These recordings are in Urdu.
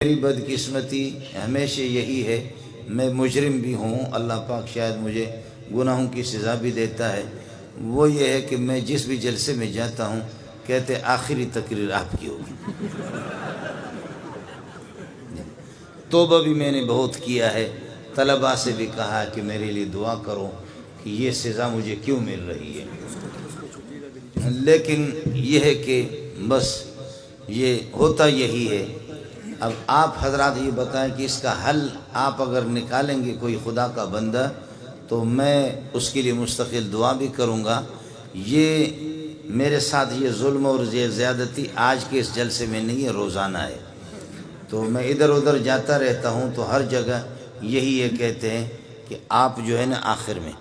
میری بدقسمتی ہمیشہ یہی ہے، میں مجرم بھی ہوں، اللہ پاک شاید مجھے گناہوں کی سزا بھی دیتا ہے۔ وہ یہ ہے کہ میں جس بھی جلسے میں جاتا ہوں کہتے آخری تقریر آپ کی ہوگی۔ توبہ بھی میں نے بہت کیا ہے، طلباء سے بھی کہا کہ میرے لیے دعا کرو کہ یہ سزا مجھے کیوں مل رہی ہے، لیکن یہ ہے کہ بس یہ ہوتا یہی ہے۔ اب آپ حضرات یہ بتائیں کہ اس کا حل آپ اگر نکالیں گے کوئی خدا کا بندہ تو میں اس کے لیے مستقل دعا بھی کروں گا۔ یہ میرے ساتھ یہ ظلم اور یہ زیادتی آج کے اس جلسے میں نہیں ہے، روزانہ ہے۔ تو میں ادھر ادھر جاتا رہتا ہوں تو ہر جگہ یہی یہ کہتے ہیں کہ آپ جو ہے نا آخر میں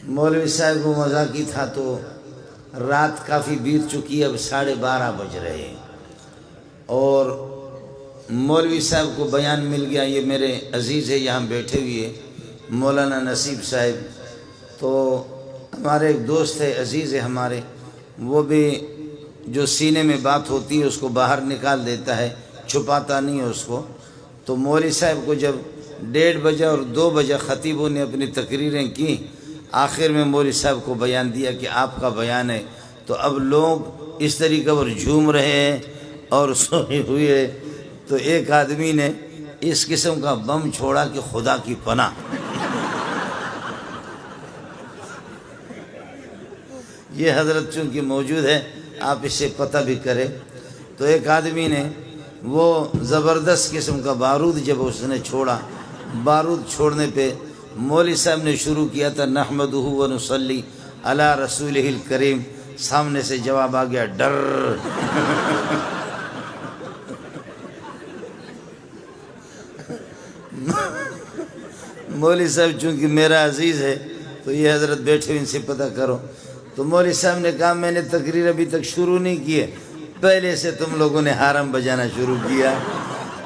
مولوی صاحب کو مذاقی تھا تو رات کافی بیت چکی ہے، اب 12:30 بج رہے ہیں اور مولوی صاحب کو بیان مل گیا۔ یہ میرے عزیز ہے، یہاں بیٹھے ہوئے مولانا نصیب صاحب، تو ہمارے ایک دوست ہے، عزیز ہے ہمارے، وہ بھی جو سینے میں بات ہوتی ہے اس کو باہر نکال دیتا ہے، چھپاتا نہیں ہے اس کو۔ تو مولوی صاحب کو جب 1:30 بجے اور 2 بجے خطیبوں نے اپنی تقریریں کی، آخر میں مولوی صاحب کو بیان دیا کہ آپ کا بیان ہے، تو اب لوگ اس طریقے پر جھوم رہے ہیں اور سوئے ہوئے۔ تو ایک آدمی نے اس قسم کا بم چھوڑا کہ خدا کی پناہ۔ یہ حضرت چونکہ موجود ہے آپ اس سے پتہ بھی کریں۔ تو ایک آدمی نے وہ زبردست قسم کا بارود جب اس نے چھوڑا، بارود چھوڑنے پہ مولوی صاحب نے شروع کیا تھا نحمدہ و نصلی علی رسولہ الکریم، سامنے سے جواب آ گیا ڈر۔ مولوی صاحب چونکہ میرا عزیز ہے تو یہ حضرت بیٹھے ان سے پتہ کرو۔ تو مولوی صاحب نے کہا میں نے تقریر ابھی تک شروع نہیں کی ہے، پہلے سے تم لوگوں نے حرم بجانا شروع کیا،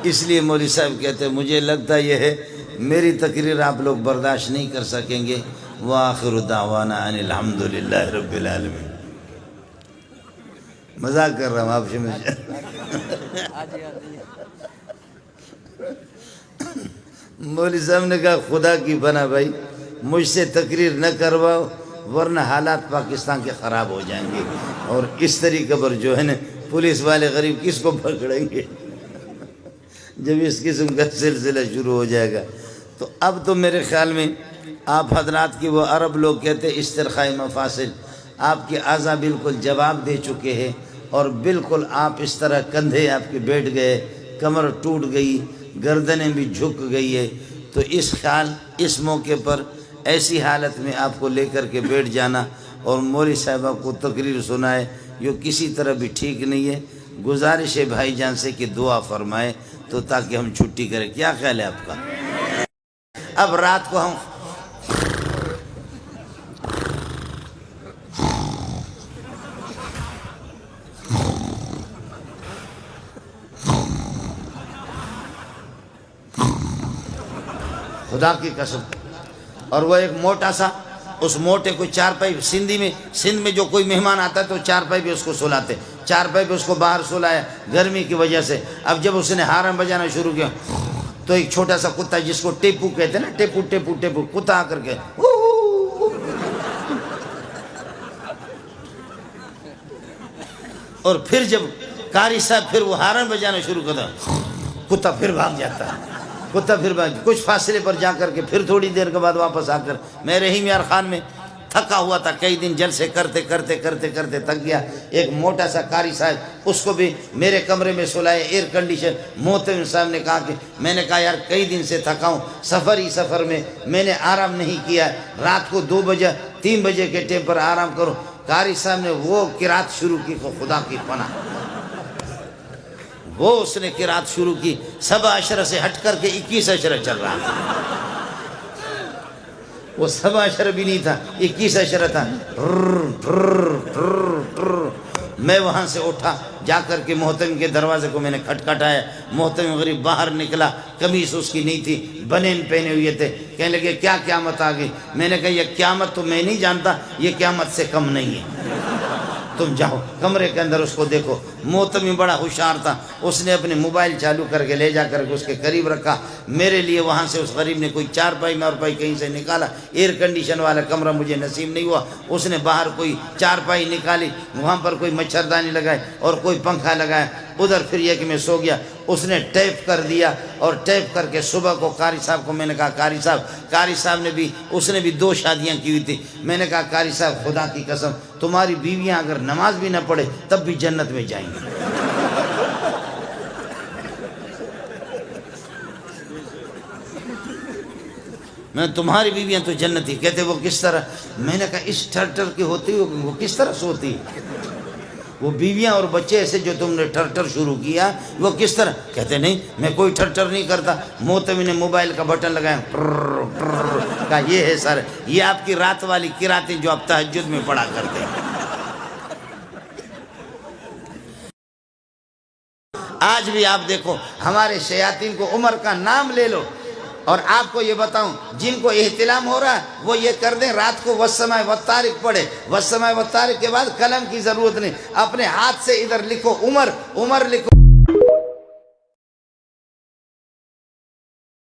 اس لیے مولوی صاحب کہتے ہیں مجھے لگتا یہ ہے میری تقریر آپ لوگ برداشت نہیں کر سکیں گے۔ وآخر دعوانا ان الحمدللہ رب العالمین۔ مذاق کر رہا ہوں آپ سے۔ مولوی صاحب نے کہا خدا کی پناہ بھائی مجھ سے تقریر نہ کرواؤ ورنہ حالات پاکستان کے خراب ہو جائیں گے، اور اس طریقے پر جو ہے نا پولیس والے غریب کس کو پکڑیں گے جب اس قسم کا سلسلہ شروع ہو جائے گا۔ تو اب تو میرے خیال میں آپ حضرات کی وہ عرب لوگ کہتے استرخاء مفاصل، آپ کے اعضاء بالکل جواب دے چکے ہیں، اور بالکل آپ اس طرح کندھے آپ کے بیٹھ گئے، کمر ٹوٹ گئی، گردنیں بھی جھک گئی ہے۔ تو اس موقع پر ایسی حالت میں آپ کو لے کر کے بیٹھ جانا اور مولوی صاحبہ کو تقریر سنائے یہ کسی طرح بھی ٹھیک نہیں ہے۔ گزارش ہے بھائی جان سے کہ دعا فرمائے تو تاکہ ہم چھٹی کریں۔ کیا خیال ہے آپ کا؟ اب رات کو ہم خدا کی قسم، اور وہ ایک موٹا سا، اس موٹے کو چارپائی، سندھ میں جو کوئی مہمان آتا ہے تو چارپائی بھی اس کو سلاتے، چارپائی بھی اس کو باہر سلایا گرمی کی وجہ سے۔ اب جب اس نے حرم بجانا شروع کیا تو ایک چھوٹا سا کتا جس کو ٹیپو کہتے ہیں نا، ٹیپو ٹیپو ٹیپو، کتا آ کر کے اور پھر جب قاری صاحب پھر وہ حرم بجانا شروع کرتا کتا پھر بھاگ جاتا ہے، کتا پھر کچھ فاصلے پر جا کر کے پھر تھوڑی دیر کے بعد واپس آ کر، میں رحیم یار خان میں تھکا ہوا تھا، کئی دن جلسے کرتے کرتے کرتے کرتے تھک گیا۔ ایک موٹا سا قاری صاحب، اس کو بھی میرے کمرے میں سلائے، ایئر کنڈیشن۔ محترم صاحب نے کہا کہ میں نے کہا یار کئی دن سے تھکا ہوں، سفر میں نے آرام نہیں کیا، رات کو 2 بجے 3 بجے کے ٹائم پر آرام کرو۔ قاری صاحب نے وہ قرات شروع کی، خدا کی پناہ وہ اس نے قرات شروع کی، 7 اشرہ سے ہٹ کر کے 21 اشرہ چل رہا تھا۔ وہ 7 اشرہ بھی نہیں تھا، 21 اشرہ تھا۔ میں وہاں سے اٹھا، جا کر کے محترم کے دروازے کو میں نے کھٹکھٹایا، محترم غریب باہر نکلا، قمیص اس کی نہیں تھی، بنین پہنے ہوئے تھے، کہنے لگے کیا قیامت آ گئی؟ میں نے کہا یہ قیامت تو میں نہیں جانتا، یہ قیامت سے کم نہیں ہے۔ تم جاؤ کمرے کے اندر اس کو دیکھو۔ محتمی بڑا ہوشیار تھا، اس نے اپنے موبائل چالو کر کے لے جا کر کے اس کے قریب رکھا۔ میرے لیے وہاں سے اس غریب نے کوئی چارپائی مارپائی کہیں سے نکالا، ایئر کنڈیشن والا کمرہ مجھے نصیب نہیں ہوا، اس نے باہر کوئی چارپائی نکالی، وہاں پر کوئی مچھردانی لگائے اور کوئی پنکھا لگایا، ادھر پھر یہ کہ میں سو گیا۔ اس نے ٹیپ کر دیا اور ٹیپ کر کے صبح کو قاری صاحب کو میں نے کہا قاری صاحب نے بھی، اس نے بھی 2 شادیاں کی ہوئی تھی، میں نے کہا قاری صاحب خدا کی قسم تمہاری بیویاں اگر نماز بھی نہ پڑھے تب بھی جنت میں جائیں گی۔ میں تمہاری بیویاں تو جنتی، کہتے وہ کس طرح؟ میں نے کہا اس ٹھر کی ہوتی وہ کس طرح سوتی؟ وہ بیویاں اور بچے ایسے جو تم نے ٹھر شروع کیا وہ کس طرح؟ کہتے نہیں میں کوئی ٹھر نہیں کرتا۔ محتمی نے موبائل کا بٹن لگایا، کہا یہ ہے سر، یہ آپ کی رات والی قراتیں جو آپ تہجد میں پڑھا کرتے ہیں۔ آج بھی آپ دیکھو ہمارے شیاطین کو، عمر کا نام لے لو، اور آپ کو یہ بتاؤں جن کو احتلام ہو رہا ہے وہ یہ کر دیں رات کو والسماء والطارق پڑھے، والسماء والطارق کے بعد قلم کی ضرورت نہیں، اپنے ہاتھ سے ادھر لکھو عمر لکھو۔